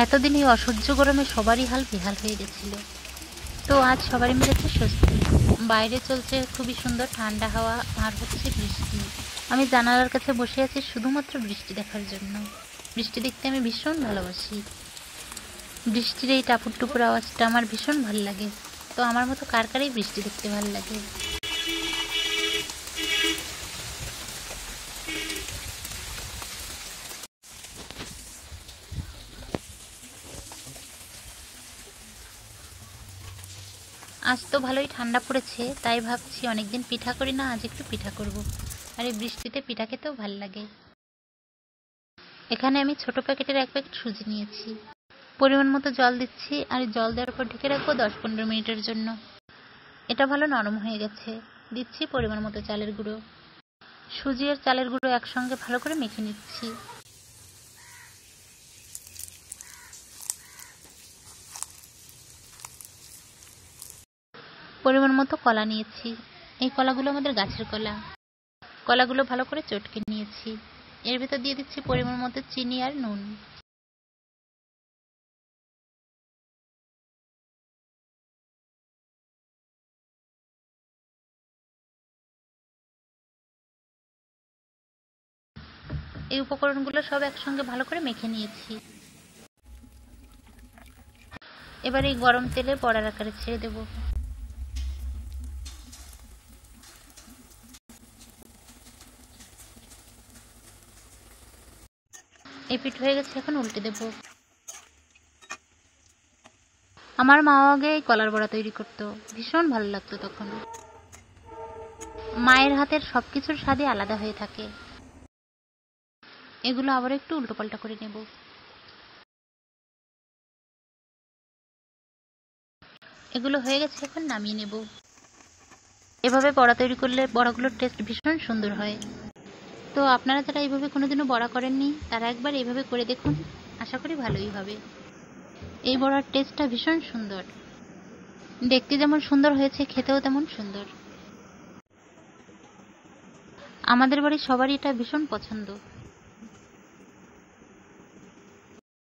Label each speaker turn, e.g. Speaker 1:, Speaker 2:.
Speaker 1: এতদিন এই অসহ্য গরমে সবারই হাল বেহাল হয়ে গেছিল। তো আজ সবারই মিলেছে স্বস্তি। বাইরে চলছে খুবই সুন্দর ঠান্ডা হাওয়া আর হচ্ছে বৃষ্টি। আমি জানালার কাছে বসে আছি শুধুমাত্র বৃষ্টি দেখার জন্য। বৃষ্টি দেখতে আমি ভীষণ ভালোবাসি। বৃষ্টির এই টাপুর টুপুর আওয়াজটা আমার ভীষণ ভালো লাগে। তো আমার মতো কার কারই বৃষ্টি দেখতে ভালো লাগে। আজ তো ভালোই ঠান্ডা পড়েছে, তাই ভাবছি অনেকদিন পিঠা করি না, আজ একটু পিঠা করব। আর এই বৃষ্টিতে পিঠা খেতেও ভাল লাগে। এখানে আমি ছোট প্যাকেটের 1 প্যাকেট সুজি নিয়েছি। পরিমাণ মতো জল দিচ্ছি আর জল দেওয়ার পর ঢেকে রাখবো 10-15 মিনিটের জন্য। এটা ভালো নরম হয়ে গেছে। দিচ্ছি পরিমাণ মতো চালের গুঁড়ো। সুজি আর চালের গুঁড়ো একসঙ্গে ভালো করে মেখে নিচ্ছি। পরিমাণ মতো কলা নিয়েছি। এই কলাগুলো আমাদের গাছের কলা। কলাগুলো ভালো করে চটকে নিয়েছি। এর ভেতর দিয়ে দিচ্ছি পরিমাণ মতো চিনি আর নুন। এই উপকরণগুলো সব একসঙ্গে ভালো করে মেখে নিয়েছি। এবার এই গরম তেলে বড়ার আকারে ছেড়ে দেব। এই পিঠ হয়ে গেছে, এখন উল্টে দেব। আমার মা আগে এই কলার বড়া তৈরি করতো, ভীষণ ভালো লাগতো তখন। মায়ের হাতের সবকিছুর স্বাদই আলাদা হয়ে থাকে। এগুলো আবার একটু উল্টোপাল্টা করে নেব। এগুলো হয়ে গেছে, এখন নামিয়ে নেব। এভাবে বড়া তৈরি করলে বড়াগুলোর টেস্ট ভীষণ সুন্দর হয়। তো আপনারা যারা এইভাবে কোনোদিনও বড়া করেননি তারা একবার এইভাবে করে দেখুন, আশা করি ভালোই হবে। এই বড়ার টেস্টটা ভীষণ সুন্দর। দেখতে যেমন সুন্দর হয়েছে, খেতেও তেমন সুন্দর। আমাদের বাড়ির সবারই এটা ভীষণ পছন্দ।